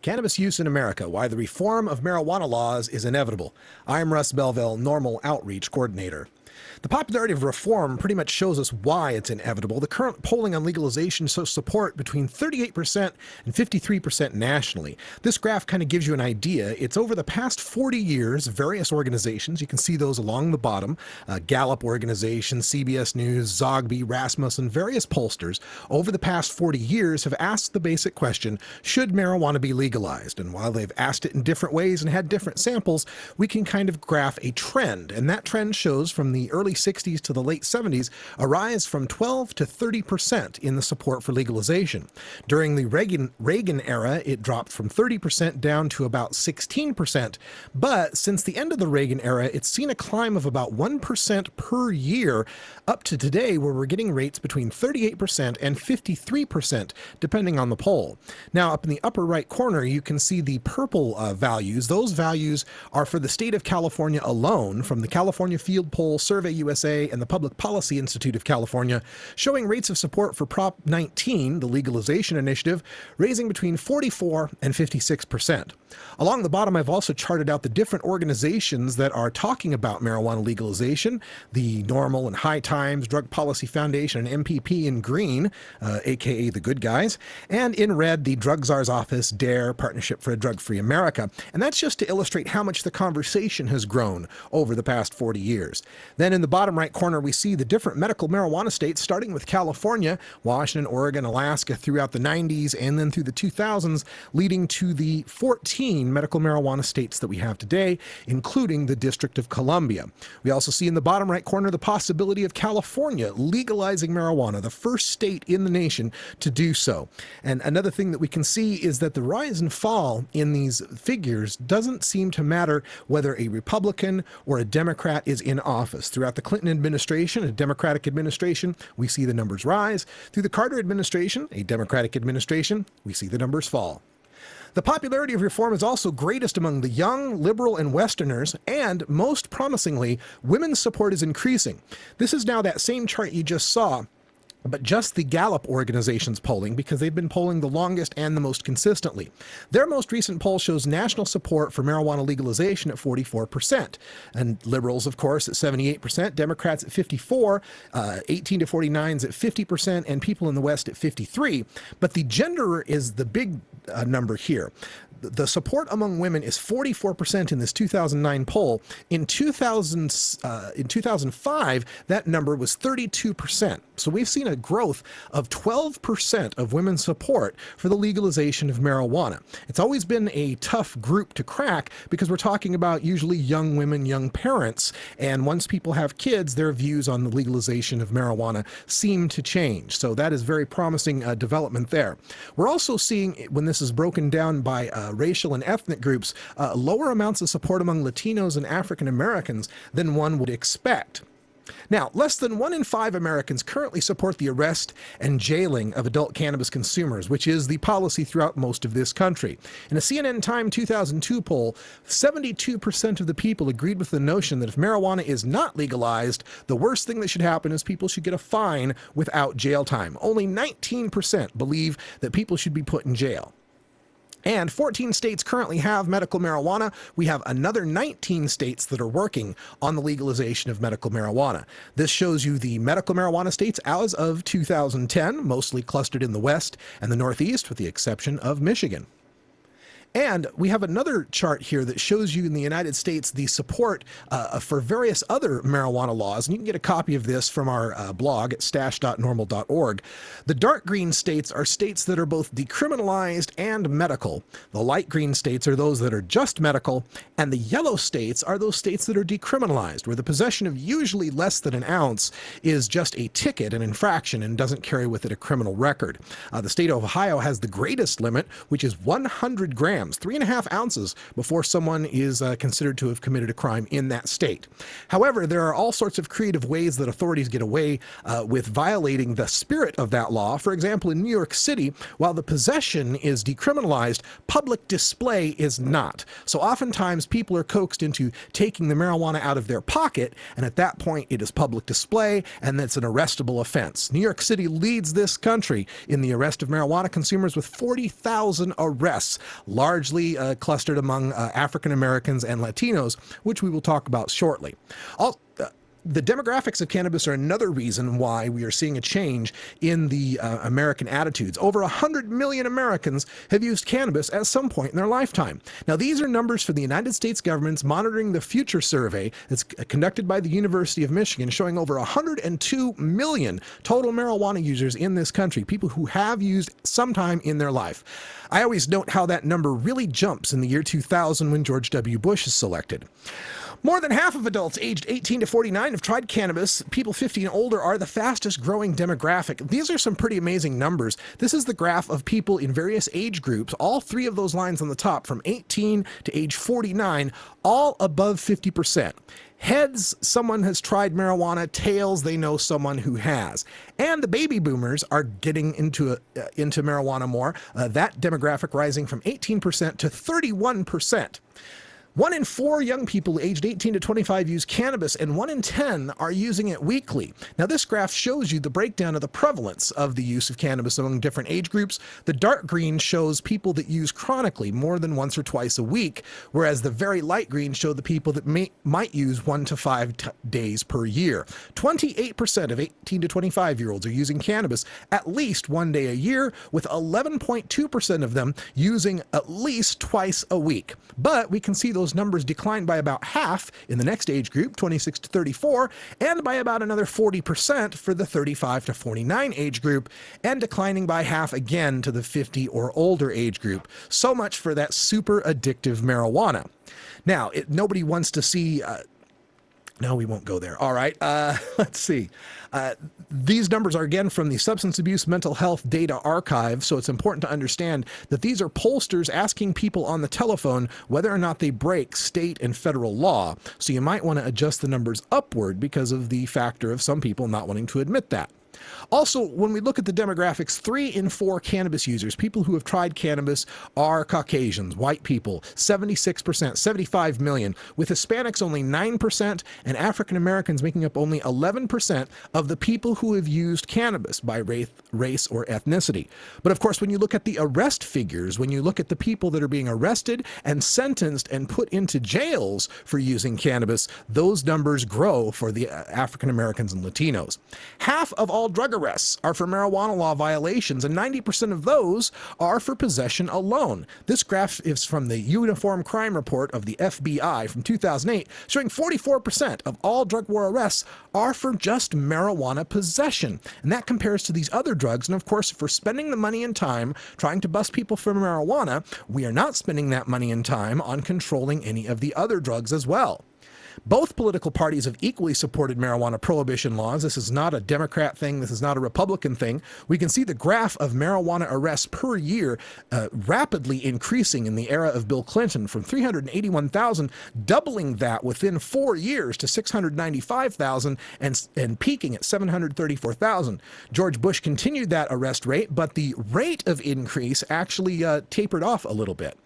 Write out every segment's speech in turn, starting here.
Cannabis use in America, why the reform of marijuana laws is inevitable. I'm Russ Belville, Normal Outreach Coordinator. The popularity of reform pretty much shows us why it's inevitable. The current polling on legalization shows support between 38% and 53% nationally. This graph kind of gives you an idea. It's over the past 40 years, various organizations, you can see those along the bottom, Gallup organization, CBS News, Zogby, Rasmussen, various pollsters, over the past 40 years have asked the basic question, should marijuana be legalized? And while they've asked it in different ways and had different samples, we can kind of graph a trend. And that trend shows from the early 60s to the late 70s a rise from 12 to 30% in the support for legalization. During the Reagan era, it dropped from 30% down to about 16%. But since the end of the Reagan era, it's seen a climb of about 1% per year up to today, where we're getting rates between 38% and 53%, depending on the poll. Now, up in the upper right corner, you can see the purple values. Those values are for the state of California alone, from the California Field Poll, Survey USA, and the Public Policy Institute of California, showing rates of support for Prop 19, the legalization initiative, raising between 44 and 56%. Along the bottom, I've also charted out the different organizations that are talking about marijuana legalization: the NORML and High Times, Drug Policy Foundation, and MPP in green, aka the good guys, and in red, the Drug Czar's Office, DARE, Partnership for a Drug-Free America. And that's just to illustrate how much the conversation has grown over the past 40 years. Then in the bottom right corner, we see the different medical marijuana states, starting with California, Washington, Oregon, Alaska, throughout the 90s, and then through the 2000s, leading to the 14 medical marijuana states that we have today, including the District of Columbia. We also see in the bottom right corner the possibility of California legalizing marijuana, the first state in the nation to do so. And another thing that we can see is that the rise and fall in these figures doesn't seem to matter whether a Republican or a Democrat is in office. Throughout the Clinton administration, a Democratic administration, we see the numbers rise. Through the Carter administration, a Democratic administration, we see the numbers fall. The popularity of reform is also greatest among the young, liberal, and Westerners, and most promisingly, women's support is increasing. This is now that same chart you just saw, but just the Gallup organization's polling, because they've been polling the longest and the most consistently. Their most recent poll shows national support for marijuana legalization at 44%. And liberals, of course, at 78%, Democrats at 54%, 18 to 49s at 50%, and people in the West at 53%. But the gender is the big number here. The support among women is 44% in this 2009 poll. In 2005, that number was 32%. So we've seen a growth of 12% of women's support for the legalization of marijuana. It's always been a tough group to crack because we're talking about usually young women, young parents, and once people have kids, their views on the legalization of marijuana seem to change. So that is very promising development there. We're also seeing, when this is broken down by racial and ethnic groups, lower amounts of support among Latinos and African Americans than one would expect. Now, less than 1 in 5 Americans currently support the arrest and jailing of adult cannabis consumers, which is the policy throughout most of this country. In a CNN Time 2002 poll, 72% of the people agreed with the notion that if marijuana is not legalized, the worst thing that should happen is people should get a fine without jail time. Only 19% believe that people should be put in jail. And 14 states currently have medical marijuana. We have another 19 states that are working on the legalization of medical marijuana. This shows you the medical marijuana states as of 2010, mostly clustered in the West and the Northeast, with the exception of Michigan. And we have another chart here that shows you in the United States the support for various other marijuana laws. And you can get a copy of this from our blog at stash.normal.org. The dark green states are states that are both decriminalized and medical. The light green states are those that are just medical. And the yellow states are those states that are decriminalized, where the possession of usually less than an ounce is just a ticket, an infraction, and doesn't carry with it a criminal record. The state of Ohio has the greatest limit, which is 100 grams. grams, 3.5 ounces, before someone is considered to have committed a crime in that state. However, there are all sorts of creative ways that authorities get away with violating the spirit of that law. For example, in New York City, while the possession is decriminalized, public display is not. So oftentimes people are coaxed into taking the marijuana out of their pocket, and at that point it is public display, and that's an arrestable offense. New York City leads this country in the arrest of marijuana consumers with 40,000 arrests, largely clustered among African Americans and Latinos, which we will talk about shortly. The demographics of cannabis are another reason why we are seeing a change in the American attitudes. Over 100 million Americans have used cannabis at some point in their lifetime. Now, these are numbers for the United States government's Monitoring the Future survey that's conducted by the University of Michigan, showing over 102 million total marijuana users in this country, people who have used sometime in their life. I always note how that number really jumps in the year 2000 when George W. Bush is selected. More than half of adults aged 18 to 49 have tried cannabis. People 50 and older are the fastest growing demographic. These are some pretty amazing numbers. This is the graph of people in various age groups, all three of those lines on the top, from 18 to age 49, all above 50%. Heads, someone has tried marijuana. Tails, they know someone who has. And the baby boomers are getting into marijuana more. That demographic rising from 18% to 31%. 1 in 4 young people aged 18 to 25 use cannabis, and 1 in 10 are using it weekly. Now, this graph shows you the breakdown of the prevalence of the use of cannabis among different age groups. The dark green shows people that use chronically, more than once or twice a week, whereas the very light green show the people that might use 1 to 5 days per year. 28% of 18 to 25-year-olds are using cannabis at least 1 day a year, with 11.2% of them using at least twice a week. But we can see those numbers declined by about half in the next age group, 26 to 34, and by about another 40% for the 35 to 49 age group, and declining by half again to the 50 or older age group. So much for that super addictive marijuana. Now, nobody wants to see... No, we won't go there. All right, let's see. These numbers are again from the Substance Abuse Mental Health Data Archive, so it's important to understand that these are pollsters asking people on the telephone whether or not they break state and federal law. So you might want to adjust the numbers upward because of the factor of some people not wanting to admit that. Also, when we look at the demographics, 3 in 4 cannabis users, people who have tried cannabis, are Caucasians, white people, 76%, 75 million, with Hispanics only 9% and African Americans making up only 11% of the people who have used cannabis by race or ethnicity. But of course, when you look at the arrest figures, when you look at the people that are being arrested and sentenced and put into jails for using cannabis, those numbers grow for the African Americans and Latinos. Half of all drug arrests are for marijuana law violations, and 90% of those are for possession alone. This graph is from the Uniform Crime Report of the FBI from 2008, showing 44% of all drug war arrests are for just marijuana possession. And that compares to these other drugs. And of course, if we're spending the money and time trying to bust people for marijuana, we are not spending that money and time on controlling any of the other drugs as well. Both political parties have equally supported marijuana prohibition laws. This is not a Democrat thing. This is not a Republican thing. We can see the graph of marijuana arrests per year rapidly increasing in the era of Bill Clinton, from 381,000, doubling that within 4 years to 695,000 and peaking at 734,000. George Bush continued that arrest rate, but the rate of increase actually tapered off a little bit.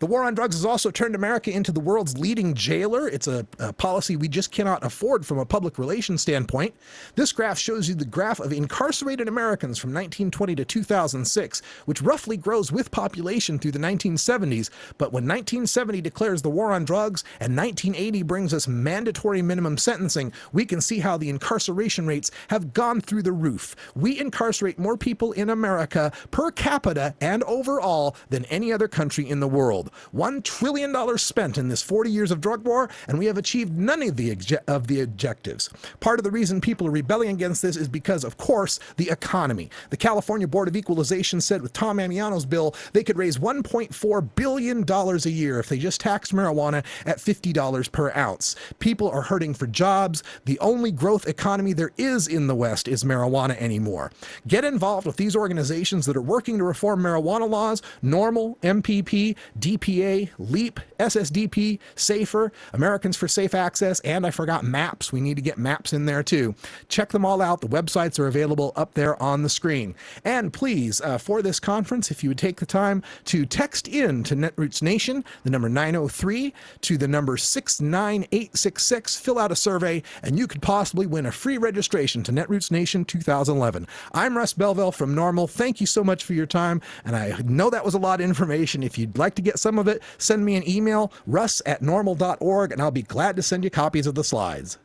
The war on drugs has also turned America into the world's leading jailer. It's a policy we just cannot afford from a public relations standpoint. This graph shows you the graph of incarcerated Americans from 1920 to 2006, which roughly grows with population through the 1970s. But when 1970 declares the war on drugs and 1980 brings us mandatory minimum sentencing, we can see how the incarceration rates have gone through the roof. We incarcerate more people in America per capita and overall than any other country in the world. $1 trillion spent in this 40 years of drug war, and we have achieved none of the objectives. Part of the reason people are rebelling against this is because, of course, the economy. The California Board of Equalization said with Tom Amiano's bill, they could raise $1.4 billion a year if they just taxed marijuana at $50 per ounce. People are hurting for jobs. The only growth economy there is in the West is marijuana anymore. Get involved with these organizations that are working to reform marijuana laws. NORML, MPP, DPA, LEAP, SSDP, SAFER, Americans for Safe Access, and I forgot MAPS. We need to get MAPS in there too. Check them all out. The websites are available up there on the screen. And please, for this conference, if you would take the time to text in to Netroots Nation, the number 903, to the number 69866, fill out a survey, and you could possibly win a free registration to Netroots Nation 2011. I'm Russ Belville from Normal. Thank you so much for your time, and I know that was a lot of information. If you'd like to get some of it, send me an email, russ@normal.org, and I'll be glad to send you copies of the slides.